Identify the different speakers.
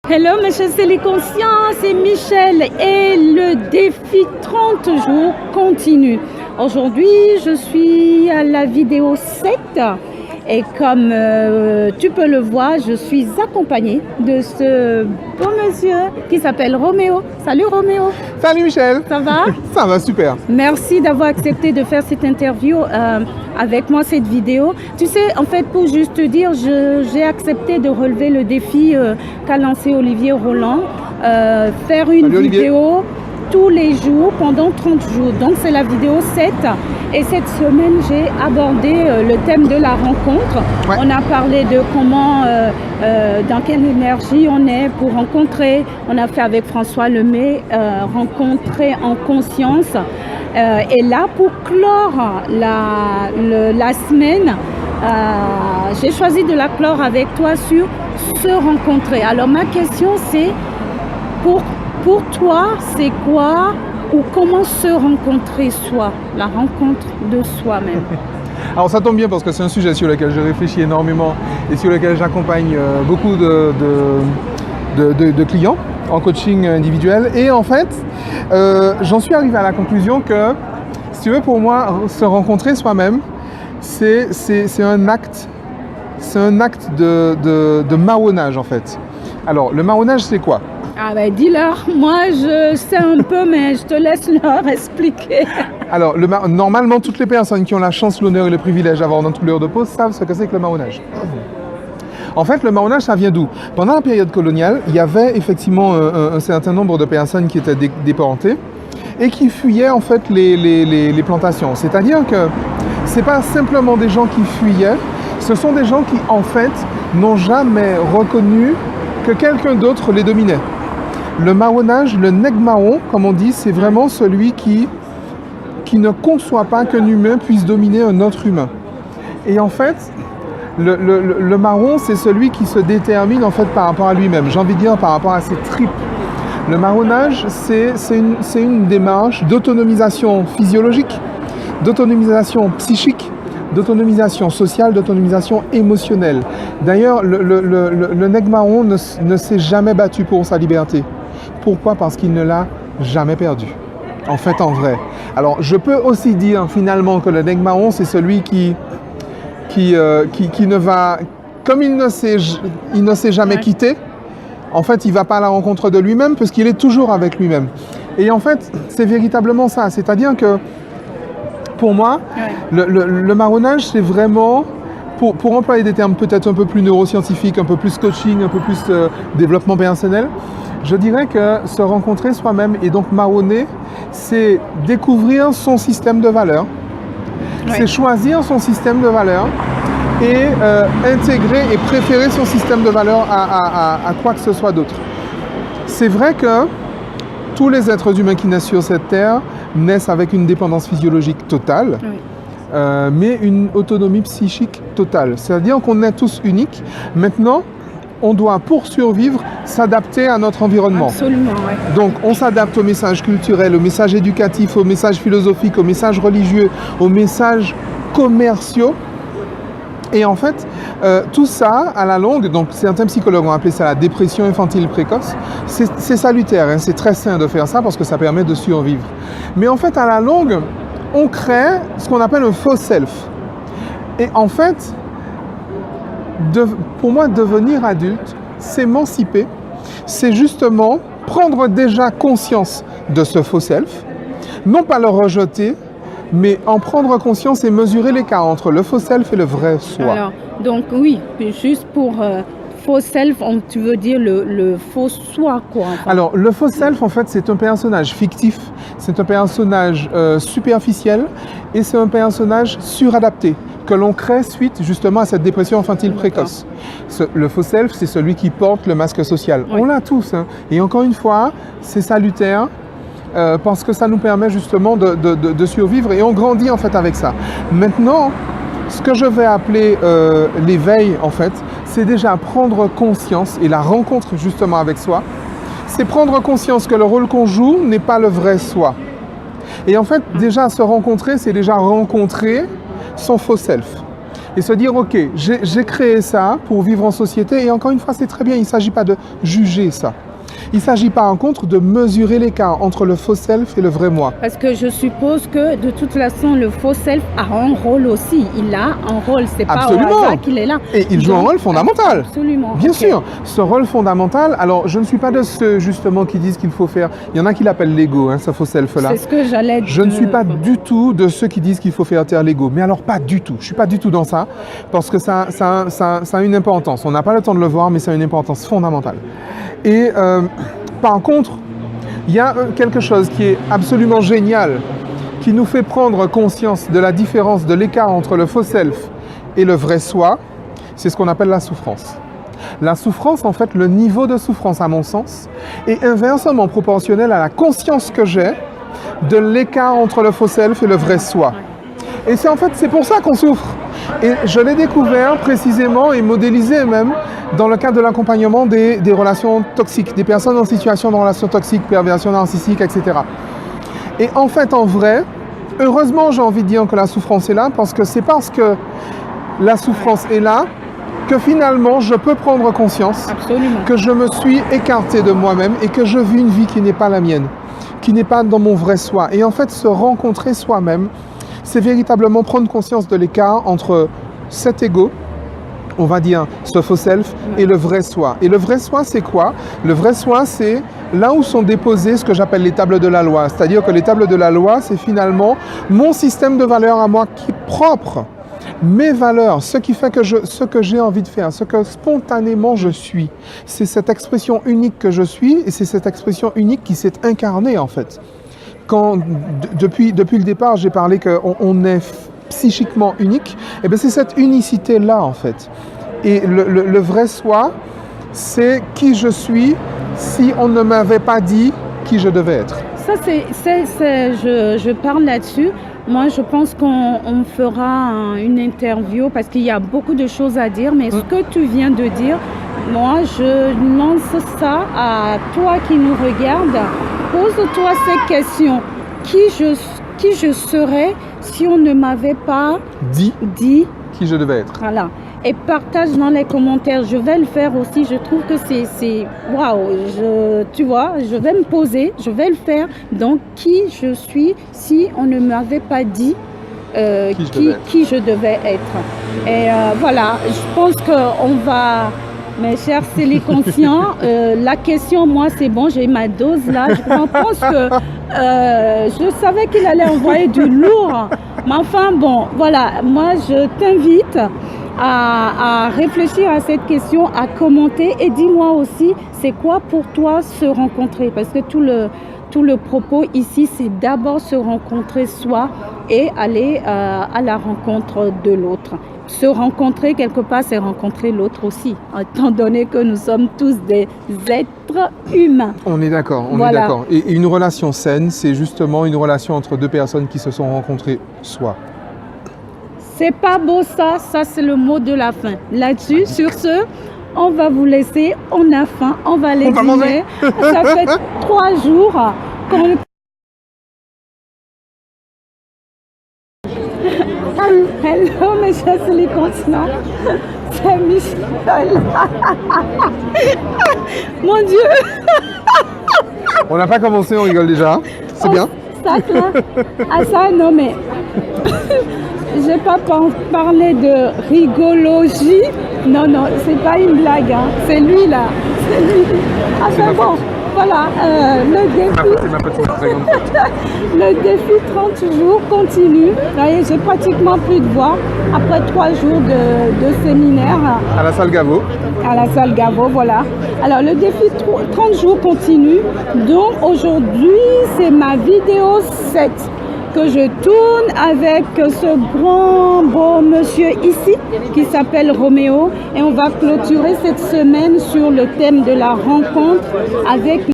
Speaker 1: Hello mes chers conscients, c'est Michel et le défi 30 jours continue. Aujourd'hui, je suis à la vidéo 7 et comme tu peux le voir, je suis accompagnée de ce beau monsieur qui s'appelle Roméo. Salut Roméo.
Speaker 2: Salut Michel.
Speaker 1: Ça va?
Speaker 2: Ça va super.
Speaker 1: Merci d'avoir accepté de faire cette interview avec moi, cette vidéo. Tu sais, en fait, pour juste te dire, j'ai accepté de relever le défi qu'a lancé Olivier Roland, faire une vidéo tous les jours pendant 30 jours. Donc, c'est la vidéo 7. Et cette semaine, j'ai abordé le thème de la rencontre. Ouais. On a parlé de comment, dans quelle énergie on est pour rencontrer. On a fait avec François Lemay, rencontrer en conscience. Et là, pour clore la semaine, j'ai choisi de la clore avec toi sur se rencontrer. Alors, ma question, c'est pour toi, c'est quoi ou comment se rencontrer soi, la rencontre de soi-même?
Speaker 2: Alors ça tombe bien parce que c'est un sujet sur lequel je réfléchis énormément et sur lequel j'accompagne beaucoup de clients en coaching individuel. Et en fait, j'en suis arrivé à la conclusion que, si tu veux, pour moi, se rencontrer soi-même, c'est un acte de marronnage en fait. Alors, le marronnage, c'est quoi?
Speaker 1: Ah ben dis-leur, moi je sais un peu mais je te laisse leur expliquer.
Speaker 2: Alors normalement toutes les personnes qui ont la chance, l'honneur et le privilège d'avoir dans toute l'heure de pause savent ce que c'est que le marronnage. En fait le marronnage ça vient d'où? Pendant la période coloniale, il y avait effectivement un certain nombre de personnes qui étaient déportées et qui fuyaient en fait les plantations. C'est-à-dire que ce n'est pas simplement des gens qui fuyaient, ce sont des gens qui en fait n'ont jamais reconnu que quelqu'un d'autre les dominait. Le marronnage, le nègre marron, comme on dit, c'est vraiment celui qui ne conçoit pas qu'un humain puisse dominer un autre humain. Et en fait, le marron, c'est celui qui se détermine en fait par rapport à lui-même. J'ai envie de dire par rapport à ses tripes. Le marronnage, c'est une démarche d'autonomisation physiologique, d'autonomisation psychique, d'autonomisation sociale, d'autonomisation émotionnelle. D'ailleurs, le nègre marron ne s'est jamais battu pour sa liberté. Pourquoi? Parce qu'il ne l'a jamais perdu. En fait, en vrai. Alors, je peux aussi dire finalement que le nègre marron, c'est celui qui ne va... Comme il ne s'est jamais quitté, en fait, il ne va pas à la rencontre de lui-même parce qu'il est toujours avec lui-même. Et en fait, c'est véritablement ça. C'est-à-dire que pour moi, le marronnage, c'est vraiment, pour employer des termes peut-être un peu plus neuroscientifiques, un peu plus coaching, un peu plus développement personnel, je dirais que se rencontrer soi-même et donc marronner, c'est découvrir son système de valeurs, c'est choisir son système de valeurs et intégrer et préférer son système de valeurs à quoi que ce soit d'autre. C'est vrai que tous les êtres humains qui naissent sur cette terre naissent avec une dépendance physiologique totale, mais une autonomie psychique totale. C'est-à-dire qu'on est tous uniques. Maintenant, on doit, pour survivre, s'adapter à notre environnement.
Speaker 1: Absolument, ouais.
Speaker 2: Donc, on s'adapte au message culturel, au message éducatif, au message philosophique, au message religieux, aux messages commerciaux. Et en fait, tout ça, à la longue, donc certains psychologues ont appelé ça la dépression infantile précoce, c'est salutaire, hein, c'est très sain de faire ça parce que ça permet de survivre. Mais en fait, à la longue, on crée ce qu'on appelle un faux self. Et en fait, pour moi, devenir adulte, s'émanciper, c'est justement prendre déjà conscience de ce faux self, non pas le rejeter, mais en prendre conscience et mesurer l'écart entre le faux self et le vrai soi.
Speaker 1: Alors, donc oui, juste pour faux self, tu veux dire le faux soi, quoi. Enfin.
Speaker 2: Alors, le faux self, en fait, c'est un personnage fictif, c'est un personnage superficiel et c'est un personnage suradapté que l'on crée suite justement à cette dépression infantile précoce. Le faux self, c'est celui qui porte le masque social. Oui. On l'a tous, hein. Et encore une fois, c'est salutaire. Parce que ça nous permet justement de survivre et on grandit en fait avec ça. Maintenant, ce que je vais appeler l'éveil en fait, c'est déjà prendre conscience et la rencontre justement avec soi, c'est prendre conscience que le rôle qu'on joue n'est pas le vrai soi. Et en fait, déjà se rencontrer, c'est déjà rencontrer son faux self. et se dire, ok, j'ai créé ça pour vivre en société, et encore une fois, c'est très bien, il ne s'agit pas de juger ça. Il ne s'agit pas, en contre, de mesurer l'écart entre le faux self et le vrai moi.
Speaker 1: Parce que je suppose que de toute façon, le faux self a un rôle aussi. Il a un rôle, c'est pas au hasard qu'il est là.
Speaker 2: Et il joue un rôle fondamental.
Speaker 1: Absolument.
Speaker 2: Bien sûr, ce rôle fondamental. Alors, je ne suis pas de ceux justement qui disent qu'il faut faire. Il y en a qui l'appellent l'ego, ce faux self-là.
Speaker 1: C'est ce que j'allais dire.
Speaker 2: Je ne suis pas du tout de ceux qui disent qu'il faut faire taire l'ego. Mais alors, pas du tout. Je ne suis pas du tout dans ça. Parce que ça a une importance. On n'a pas le temps de le voir, mais ça a une importance fondamentale. Et par contre, il y a quelque chose qui est absolument génial, qui nous fait prendre conscience de la différence, de l'écart entre le faux self et le vrai soi, c'est ce qu'on appelle la souffrance. La souffrance, en fait, le niveau de souffrance, à mon sens, est inversement proportionnel à la conscience que j'ai de l'écart entre le faux self et le vrai soi. Et c'est pour ça qu'on souffre. Et je l'ai découvert précisément et modélisé même dans le cadre de l'accompagnement des relations toxiques, des personnes en situation de relations toxiques, perversion narcissique, etc. Et en fait, en vrai, heureusement, j'ai envie de dire que la souffrance est là, parce que c'est parce que la souffrance est là que finalement, je peux prendre conscience que je me suis écarté de moi-même et que je vis une vie qui n'est pas la mienne, qui n'est pas dans mon vrai soi. Et en fait, se rencontrer soi-même, c'est véritablement prendre conscience de l'écart entre cet ego, on va dire ce faux self, et le vrai soi. Et le vrai soi, c'est quoi? Le vrai soi, c'est là où sont déposées ce que j'appelle les tables de la loi. C'est-à-dire que les tables de la loi, c'est finalement mon système de valeurs à moi qui est propre. Mes valeurs, ce qui fait que ce que j'ai envie de faire, ce que spontanément je suis. C'est cette expression unique que je suis, et c'est cette expression unique qui s'est incarnée en fait. Quand, depuis le départ, j'ai parlé qu'on est psychiquement unique, et bien c'est cette unicité-là en fait. Et le vrai soi, c'est qui je suis si on ne m'avait pas dit qui je devais être.
Speaker 1: Ça, je parle là-dessus. Moi, je pense qu'on fera une interview parce qu'il y a beaucoup de choses à dire, mais ce que tu viens de dire, moi, je lance ça à toi qui nous regarde. Pose-toi cette question. Qui je serais si on ne m'avait pas dit
Speaker 2: qui je devais être.
Speaker 1: Voilà. Et partage dans les commentaires. Je vais le faire aussi. Je trouve que c'est waouh. Tu vois, je vais me poser. Je vais le faire. Donc, qui je suis si on ne m'avait pas dit qui je devais être. Et voilà, je pense qu'on va... Mes chers Céliconscients, la question, moi, c'est bon, j'ai ma dose là. Je pense que je savais qu'il allait envoyer du lourd. Mais enfin, bon, voilà, moi, je t'invite à réfléchir à cette question, à commenter. Et dis-moi aussi, c'est quoi pour toi se rencontrer? Parce que tout le propos ici, c'est d'abord se rencontrer soi et aller à la rencontre de l'autre. Se rencontrer quelque part, c'est rencontrer l'autre aussi, étant donné que nous sommes tous des êtres humains.
Speaker 2: On est d'accord, on est d'accord. Et une relation saine, c'est justement une relation entre deux personnes qui se sont rencontrées soi.
Speaker 1: C'est pas beau ça c'est le mot de la fin. Là-dessus, sur ce, on va vous laisser, on a faim, on va aller dîner. Ça fait 3 jours qu'on... Hello mes chers Céliconscients, c'est Michel. Mon Dieu.
Speaker 2: On n'a pas commencé, on rigole déjà, c'est bien.
Speaker 1: Ça non mais, j'ai pas parlé de rigologie. Non, c'est pas une blague, hein. C'est lui là. C'est lui. Enfin bon. Voilà, le défi 30 jours continue. Vous voyez, j'ai pratiquement plus de voix après 3 jours de séminaire.
Speaker 2: À la salle Gaveau.
Speaker 1: À la salle Gaveau, voilà. Alors, le défi 30 jours continue. Donc, aujourd'hui, c'est ma vidéo 7 que je tourne avec ce grand beau monsieur ici qui s'appelle Roméo, et on va clôturer cette semaine sur le thème de la rencontre avec